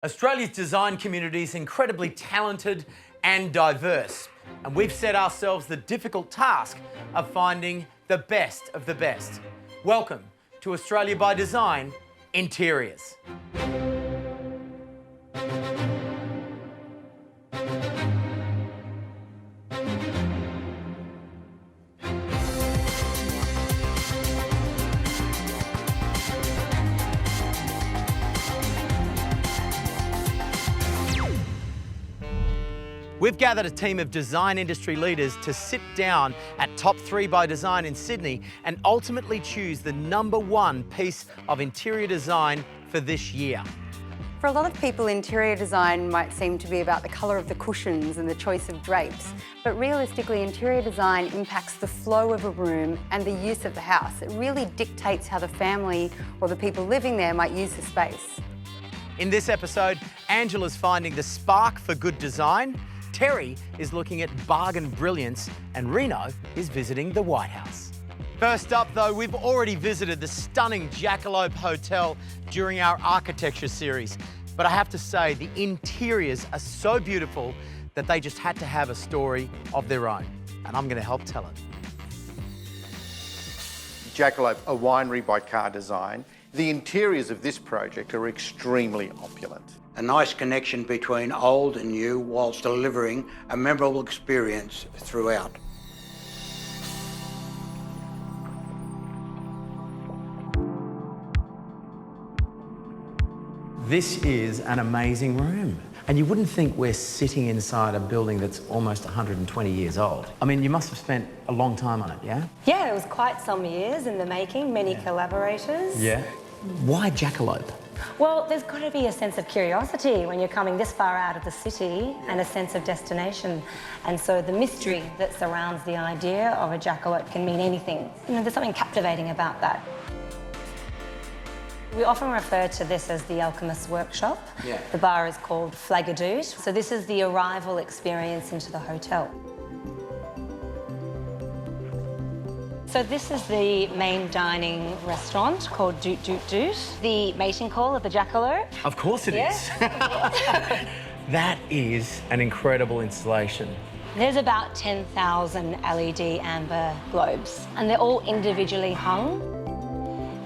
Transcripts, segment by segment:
Australia's design community is incredibly talented and diverse, and we've set ourselves the difficult task of finding the best of the best. Welcome to Australia by Design Interiors. We've gathered a team of design industry leaders to sit down at Top 3 by Design in Sydney and ultimately choose the #1 piece of interior design for this year. For a lot of people, interior design might seem to be about the colour of the cushions and the choice of drapes, but realistically, interior design impacts the flow of a room and the use of the house. It really dictates how the family or the people living there might use the space. In this episode, Angela's finding the spark for good design, Terry is looking at bargain brilliance, and Reno is visiting the White House. First up though, we've already visited the stunning Jackalope Hotel during our architecture series, but I have to say the interiors are so beautiful that they just had to have a story of their own, and I'm going to help tell it. Jackalope, a winery by Car Design. The interiors of this project are extremely opulent. A nice connection between old and new whilst delivering a memorable experience throughout. This is an amazing room. And you wouldn't think we're sitting inside a building that's almost 120 years old. I mean, you must have spent a long time on it, yeah? Yeah, it was quite some years in the making, many collaborators. Yeah. Why Jackalope? Well, there's got to be a sense of curiosity when you're coming this far out of the city and a sense of destination. And so the mystery that surrounds the idea of a jackalope can mean anything. You know, there's something captivating about that. We often refer to this as the alchemist's workshop. Yeah. The bar is called Flagadoot. So this is the arrival experience into the hotel. So this is the main dining restaurant called Doot Doot Doot, the mating call of the jackalope. Of course it is. That is an incredible installation. There's about 10,000 LED amber globes, and they're all individually hung.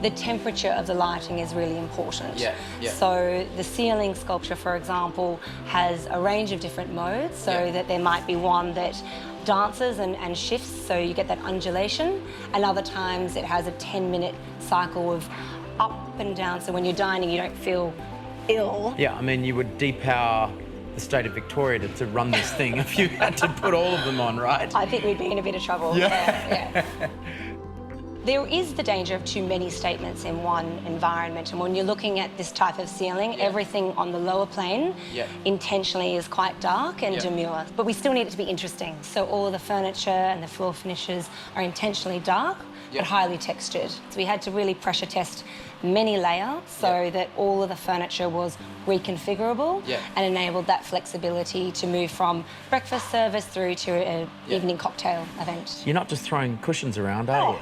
The temperature of the lighting is really important. Yeah. So the ceiling sculpture, for example, has a range of different modes, so that there might be one that dances and shifts, so you get that undulation, and other times it has a 10-minute cycle of up and down, so when you're dining you don't feel ill. Yeah, I mean, you would depower the state of Victoria to run this thing if you had to put all of them on, right? I think we'd be in a bit of trouble. Yeah. There is the danger of too many statements in one environment, and when you're looking at this type of ceiling, everything on the lower plane intentionally is quite dark and demure, but we still need it to be interesting. So all of the furniture and the floor finishes are intentionally dark, but highly textured. So we had to really pressure test many layouts so that all of the furniture was reconfigurable and enabled that flexibility to move from breakfast service through to an evening cocktail event. You're not just throwing cushions around, are you?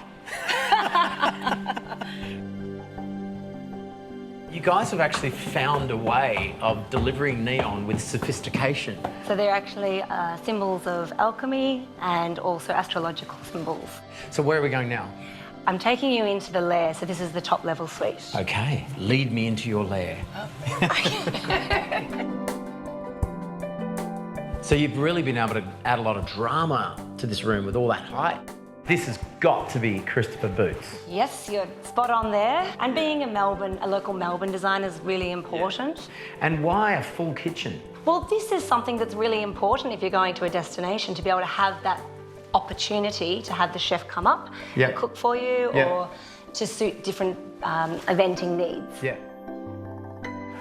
You guys have actually found a way of delivering neon with sophistication. So they're actually symbols of alchemy and also astrological symbols. So where are we going now? I'm taking you into the lair, so this is the top level suite. Okay, lead me into your lair. So you've really been able to add a lot of drama to this room with all that height. This has got to be Christopher Boots. Yes, you're spot on there. And being a local Melbourne designer is really important. And why a full kitchen? Well, this is something that's really important if you're going to a destination, to be able to have that opportunity to have the chef come up and cook for you or to suit different eventing needs. Yeah.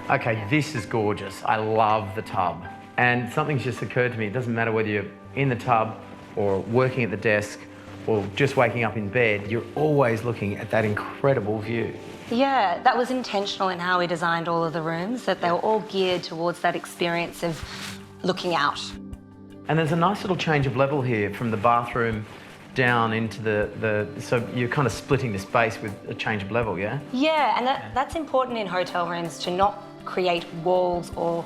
Okay, this is gorgeous. I love the tub. And something's just occurred to me. It doesn't matter whether you're in the tub or working at the desk or just waking up in bed, you're always looking at that incredible view. Yeah, that was intentional in how we designed all of the rooms, that they were all geared towards that experience of looking out. And there's a nice little change of level here from the bathroom down into so you're kind of splitting the space with a change of level, yeah? Yeah, and that's important in hotel rooms, to not create walls or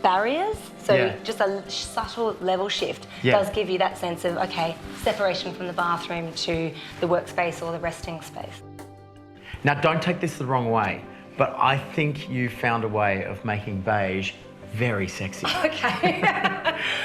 barriers. So Yeah. just a subtle level shift does give you that sense of, okay, separation from the bathroom to the workspace or the resting space. Now, don't take this the wrong way, but I think you found a way of making beige very sexy. Okay.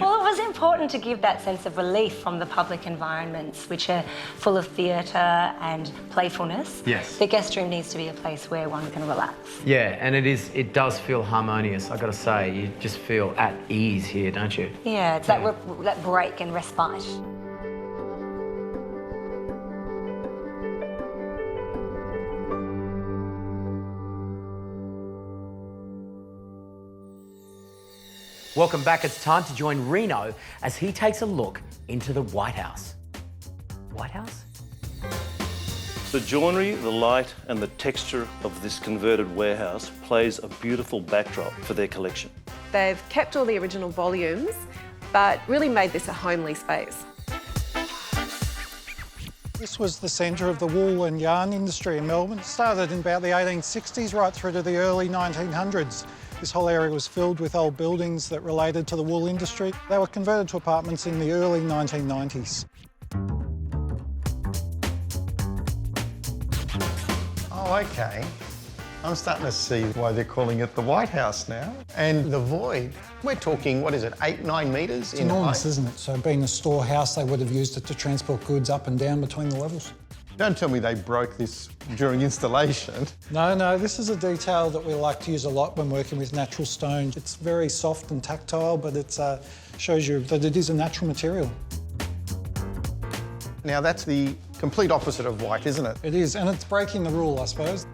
Well, it was important to give that sense of relief from the public environments, which are full of theatre and playfulness. Yes. The guest room needs to be a place where one can relax. Yeah, and it does feel harmonious, I've got to say. You just feel at ease here, don't you? Yeah, it's that break and respite. Welcome back. It's time to join Reno as he takes a look into the White House. White House? The joinery, the light and the texture of this converted warehouse plays a beautiful backdrop for their collection. They've kept all the original volumes, but really made this a homely space. This was the centre of the wool and yarn industry in Melbourne. It started in about the 1860s right through to the early 1900s. This whole area was filled with old buildings that related to the wool industry. They were converted to apartments in the early 1990s. Oh, okay. I'm starting to see why they're calling it the White House now. And the void, we're talking, what is it, 8-9 metres in Enormous, height? isn't it? So being a storehouse, they would have used it to transport goods up and down between the levels. Don't tell me they broke this during installation. No, this is a detail that we like to use a lot when working with natural stone. It's very soft and tactile, but it shows you that it is a natural material. Now that's the complete opposite of white, isn't it? It is, and it's breaking the rule, I suppose.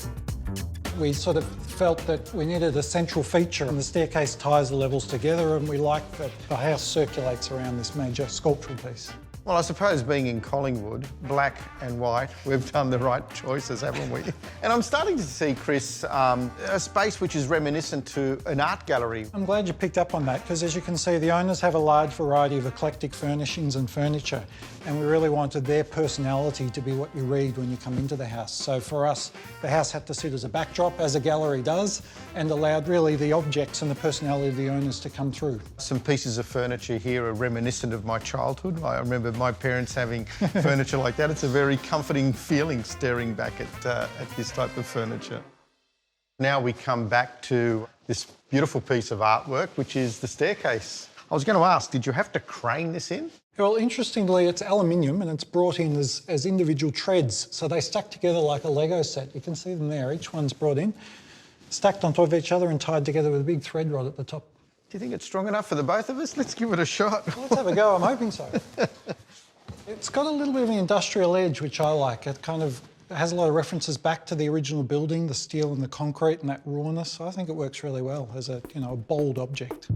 We sort of felt that we needed a central feature, and the staircase ties the levels together, and we like that the house circulates around this major sculptural piece. Well, I suppose being in Collingwood, black and white, we've done the right choices, haven't we? And I'm starting to see, Chris, a space which is reminiscent to an art gallery. I'm glad you picked up on that, because as you can see, the owners have a large variety of eclectic furnishings and furniture, and we really wanted their personality to be what you read when you come into the house. So for us, the house had to sit as a backdrop, as a gallery does, and allowed really the objects and the personality of the owners to come through. Some pieces of furniture here are reminiscent of my childhood. I remember my parents having furniture like that. It's a very comforting feeling staring back at this type of furniture. Now we come back to this beautiful piece of artwork, which is the staircase. I was going to ask, did you have to crane this in? Well, interestingly, it's aluminium and it's brought in as individual treads. So they stack together like a Lego set. You can see them there. Each one's brought in, stacked on top of each other and tied together with a big thread rod at the top. Do you think it's strong enough for the both of us? Let's give it a shot. Let's have a go. I'm hoping so. It's got a little bit of an industrial edge, which I like. It kind of has a lot of references back to the original building, the steel and the concrete and that rawness. So I think it works really well as a, a bold object.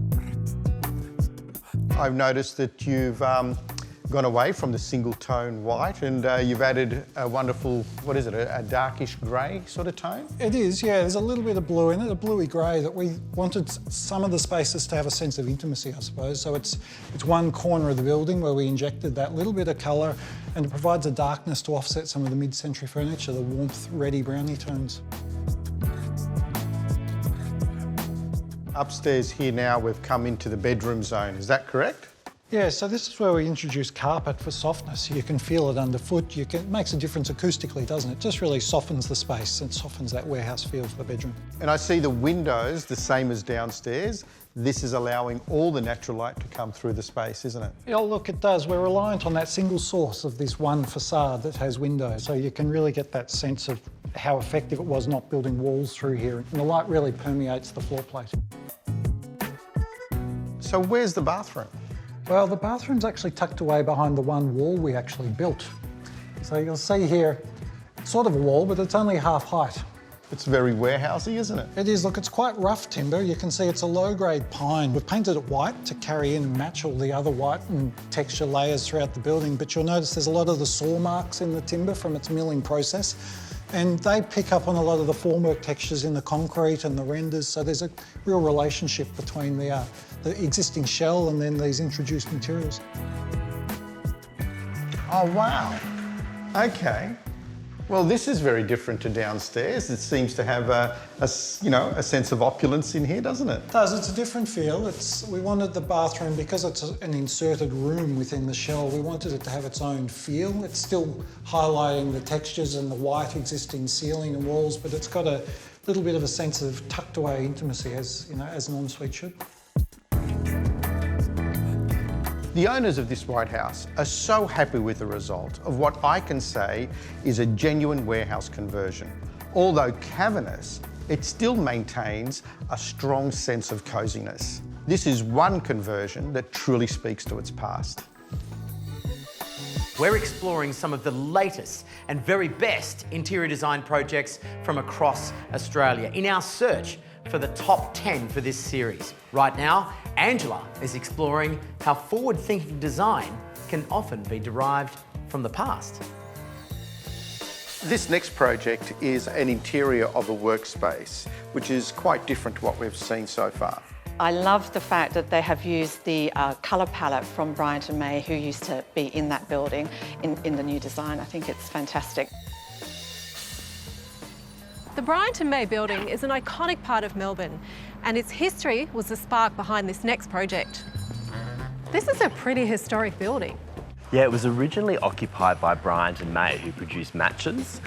I've noticed that you've gone away from the single tone white and you've added a wonderful, what is it, a darkish grey sort of tone? It is, yeah. There's a little bit of blue in it, a bluey grey, that we wanted some of the spaces to have a sense of intimacy, I suppose. So it's one corner of the building where we injected that little bit of colour, and it provides a darkness to offset some of the mid-century furniture, the warmth, reddy, browny tones. Upstairs here now we've come into the bedroom zone, is that correct? Yeah, so this is where we introduce carpet for softness. You can feel it underfoot. It makes a difference acoustically, doesn't it? It just really softens the space and softens that warehouse feel for the bedroom. And I see the windows the same as downstairs. This is allowing all the natural light to come through the space, isn't it? Yeah, look, it does. We're reliant on that single source of this one facade that has windows, so you can really get that sense of how effective it was not building walls through here. And the light really permeates the floor plate. So where's the bathroom? Well, the bathroom's actually tucked away behind the one wall we actually built. So you'll see here, it's sort of a wall, but it's only half height. It's very warehousey, isn't it? It is. Look, it's quite rough timber. You can see it's a low-grade pine. We've painted it white to carry in and match all the other white and texture layers throughout the building, but you'll notice there's a lot of the saw marks in the timber from its milling process, and they pick up on a lot of the formwork textures in the concrete and the renders, so there's a real relationship between the existing shell and then these introduced materials. Oh, wow. Okay. Well, this is very different to downstairs. It seems to have a sense of opulence in here, doesn't it? It does. It's a different feel. We wanted the bathroom, because it's an inserted room within the shell, we wanted it to have its own feel. It's still highlighting the textures and the white existing ceiling and walls, but it's got a little bit of a sense of tucked away intimacy, as an ensuite should. The owners of this White House are so happy with the result of what I can say is a genuine warehouse conversion. Although cavernous, it still maintains a strong sense of coziness. This is one conversion that truly speaks to its past. We're exploring some of the latest and very best interior design projects from across Australia in our search for the top 10 for this series. Right now, Angela is exploring how forward-thinking design can often be derived from the past. This next project is an interior of a workspace, which is quite different to what we've seen so far. I love the fact that they have used the colour palette from Bryant and May, who used to be in that building, in the new design. I think it's fantastic. The Bryant and May building is an iconic part of Melbourne, and its history was the spark behind this next project. This is a pretty historic building. Yeah, it was originally occupied by Bryant and May, who produced matches.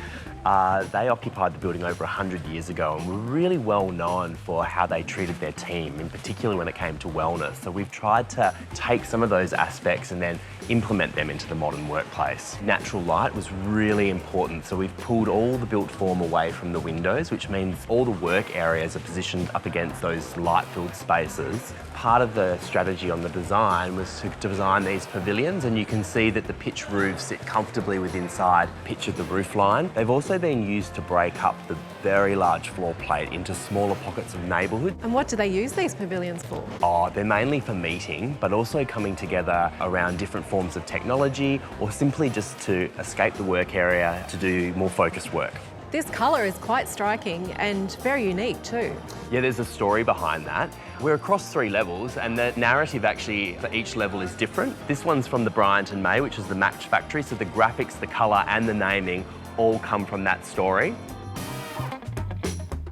They occupied the building over 100 years ago and were really well known for how they treated their team, in particular when it came to wellness. So we've tried to take some of those aspects and then implement them into the modern workplace. Natural light was really important, so we've pulled all the built form away from the windows, which means all the work areas are positioned up against those light-filled spaces. Part of the strategy on the design was to design these pavilions, and you can see that the pitch roofs sit comfortably with inside pitch of the roof line. They've also been used to break up the very large floor plate into smaller pockets of neighbourhood. And what do they use these pavilions for? Oh, they're mainly for meeting, but also coming together around different forms of technology, or simply just to escape the work area to do more focused work. This colour is quite striking and very unique too. Yeah, there's a story behind that. We're across 3 levels, and the narrative actually for each level is different. This one's from the Bryant and May, which is the match factory, so the graphics, the colour and the naming all come from that story.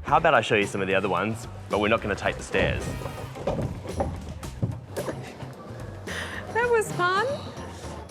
How about I show you some of the other ones, but we're not going to take the stairs. That was fun.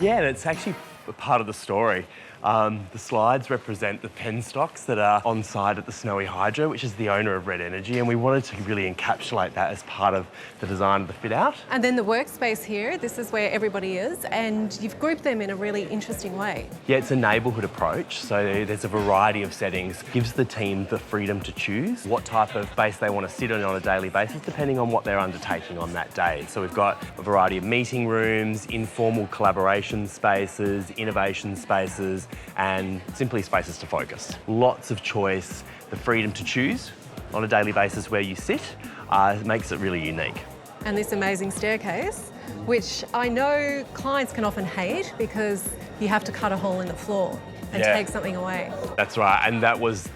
Yeah, and it's actually a part of the story. The slides represent the penstocks that are on site at the Snowy Hydro, which is the owner of Red Energy, and we wanted to really encapsulate that as part of the design of the fit out. And then the workspace here, this is where everybody is, and you've grouped them in a really interesting way. Yeah, it's a neighbourhood approach, so there's a variety of settings. Gives the team the freedom to choose what type of space they want to sit in on a daily basis, depending on what they're undertaking on that day. So we've got a variety of meeting rooms, informal collaboration spaces, innovation spaces, and simply spaces to focus. Lots of choice, the freedom to choose on a daily basis where you sit makes it really unique. And this amazing staircase, which I know clients can often hate because you have to cut a hole in the floor and take something away. That's right, and that was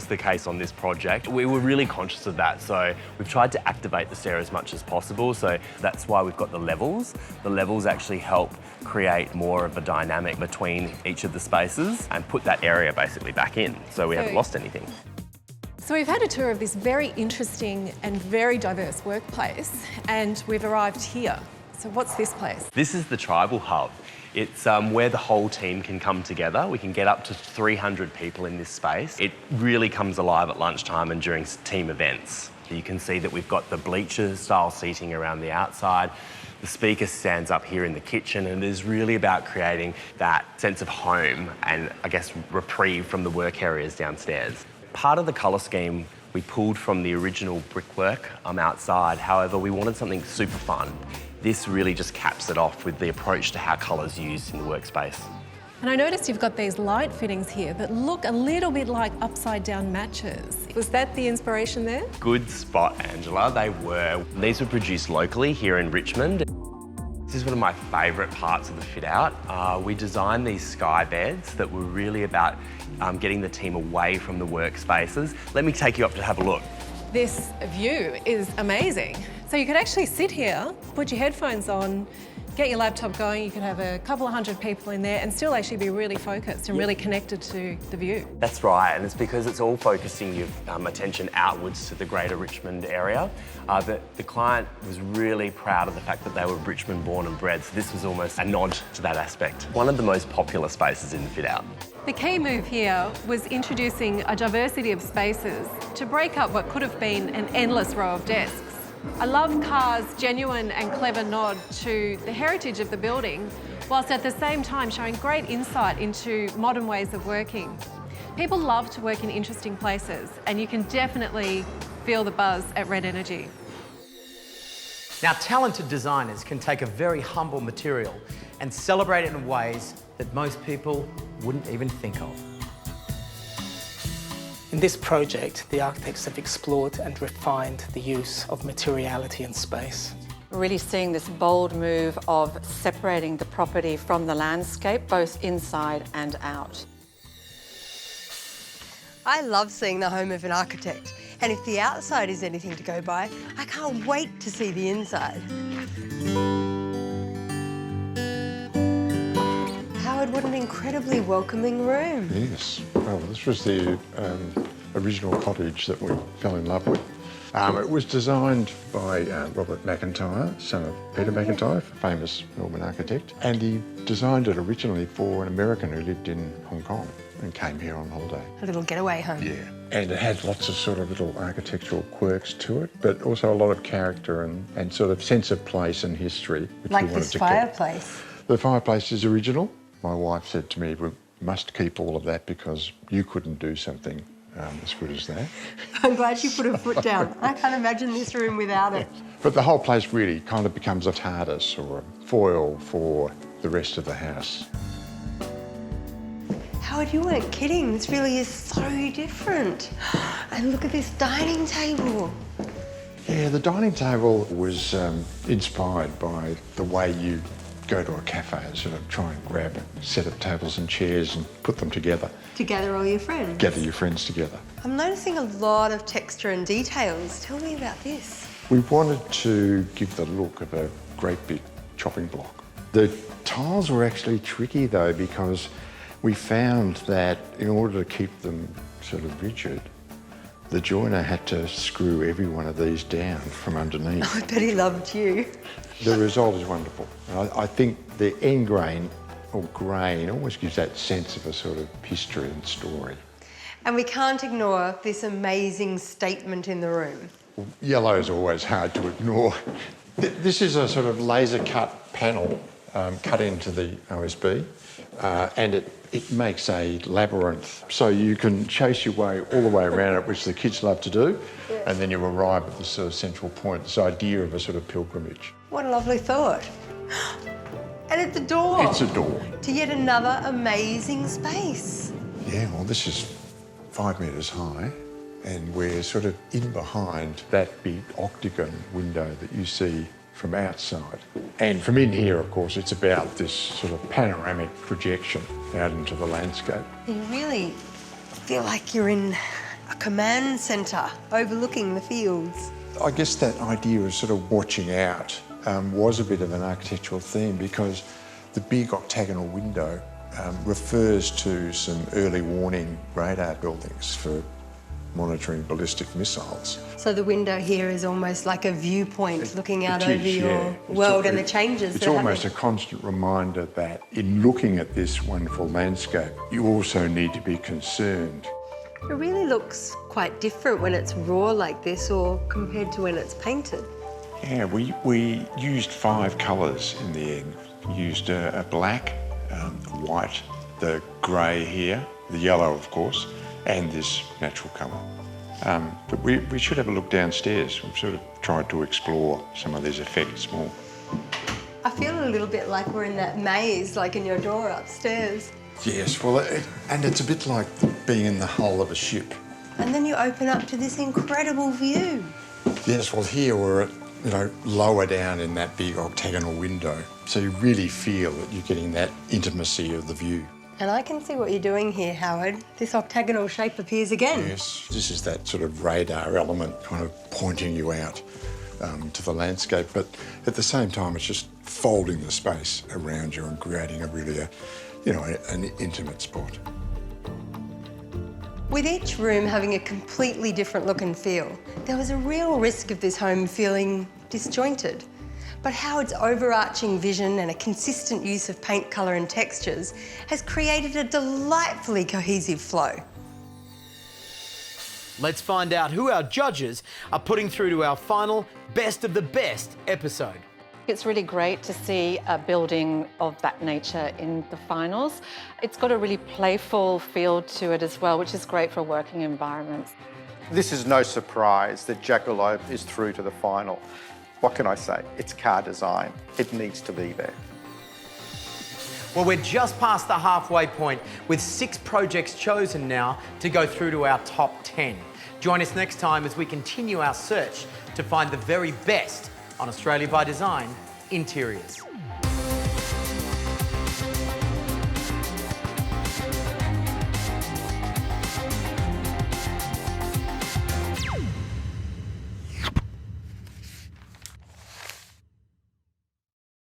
the case on this project. We were really conscious of that, so we've tried to activate the stair as much as possible, so that's why we've got the levels. The levels actually help create more of a dynamic between each of the spaces and put that area basically back in, so we haven't lost anything. So we've had a tour of this very interesting and very diverse workplace, and we've arrived here. So what's this place? This is the Tribal Hub. It's where the whole team can come together. We can get up to 300 people in this space. It really comes alive at lunchtime and during team events. You can see that we've got the bleacher-style seating around the outside. The speaker stands up here in the kitchen, and it is really about creating that sense of home and, I guess, reprieve from the work areas downstairs. Part of the colour scheme we pulled from the original brickwork outside. However, we wanted something super fun. This really just caps it off with the approach to how colour's used in the workspace. And I noticed you've got these light fittings here that look a little bit like upside-down matches. Was that the inspiration there? Good spot, Angela. They were. These were produced locally here in Richmond. This is one of my favourite parts of the fit-out. We designed these sky beds that were really about getting the team away from the workspaces. Let me take you up to have a look. This view is amazing. So you could actually sit here, put your headphones on, get your laptop going, you could have a couple of hundred people in there and still actually be really focused and really connected to the view. That's right, and it's because it's all focusing your attention outwards to the greater Richmond area. That the client was really proud of the fact that they were Richmond born and bred, so this was almost a nod to that aspect. One of the most popular spaces in the fit-out. The key move here was introducing a diversity of spaces to break up what could have been an endless row of desks. I love Carr's genuine and clever nod to the heritage of the building, whilst at the same time showing great insight into modern ways of working. People love to work in interesting places, and you can definitely feel the buzz at Red Energy. Now, talented designers can take a very humble material and celebrate it in ways that most people wouldn't even think of. In this project, the architects have explored and refined the use of materiality and space. We're really seeing this bold move of separating the property from the landscape, both inside and out. I love seeing the home of an architect, and if the outside is anything to go by, I can't wait to see the inside. Howard, what an incredibly welcoming room. Yes, well, this was the original cottage that we fell in love with. It was designed by Robert McIntyre, son of Peter McIntyre, famous Melbourne architect, and he designed it originally for an American who lived in Hong Kong and came here on holiday. A little getaway home. Yeah, and it had lots of sort of little architectural quirks to it, but also a lot of character and sort of sense of place and history. Which Like we wanted this to keep. fireplace. The fireplace is original. My wife said to me, we must keep all of that because you couldn't do something as good as that. I'm glad she put her foot down. I can't imagine this room without it. But the whole place really kind of becomes a TARDIS or a foil for the rest of the house. Howard, you weren't kidding. This really is so different. And look at this dining table. Yeah, the dining table was inspired by the way you go to a cafe and sort of try and grab a set of tables and chairs and put them together. To gather all your friends. Gather your friends together. I'm noticing a lot of texture and details. Tell me about this. We wanted to give the look of a great big chopping block. The tiles were actually tricky though because we found that in order to keep them sort of rigid, the joiner had to screw every one of these down from underneath. I bet he loved you. The result is wonderful. I think the end grain or grain always gives that sense of a sort of history and story. And we can't ignore this amazing statement in the room. Yellow is always hard to ignore. This is a sort of laser cut panel cut into the OSB and it makes a labyrinth. So you can chase your way all the way around it, which the kids love to do, and then you arrive at this sort of central point, this idea of a sort of pilgrimage. What a lovely thought. And it's a door. It's a door. To yet another amazing space. Yeah, well, this is 5 metres high, and we're sort of in behind that big octagon window that you see from outside. And from in here, of course, it's about this sort of panoramic projection out into the landscape. You really feel like you're in a command centre overlooking the fields. I guess that idea of sort of watching out was a bit of an architectural theme because the big octagonal window refers to some early warning radar buildings for monitoring ballistic missiles. So the window here is almost like a viewpoint looking out over your world and the changes It's that almost happen. a constant reminder that in looking at this wonderful landscape, you also need to be concerned. It really looks quite different when it's raw like this or compared to when it's painted. Yeah, we used 5 colours in the end. We used a black, a white, the grey here, the yellow of course, and this natural colour. But we should have a look downstairs. We've sort of tried to explore some of these effects more. I feel a little bit like we're in that maze, like in your door upstairs. Yes, well, and it's a bit like being in the hull of a ship. And then you open up to this incredible view. Yes, well, here we're at, lower down in that big octagonal window. So you really feel that you're getting that intimacy of the view. And I can see what you're doing here, Howard. This octagonal shape appears again. Yes, this is that sort of radar element kind of pointing you out. to the landscape, but at the same time, it's just folding the space around you and creating an intimate spot. With each room having a completely different look and feel, there was a real risk of this home feeling disjointed. But Howard's overarching vision and a consistent use of paint, colour and textures has created a delightfully cohesive flow. Let's find out who our judges are putting through to our final Best of the Best episode. It's really great to see a building of that nature in the finals. It's got a really playful feel to it as well, which is great for a working environment. This is no surprise that Jackalope is through to the final. What can I say? It's car design. It needs to be there. Well, we're just past the halfway point with 6 projects chosen now to go through to our top 10. Join us next time as we continue our search to find the very best on Australia by Design Interiors.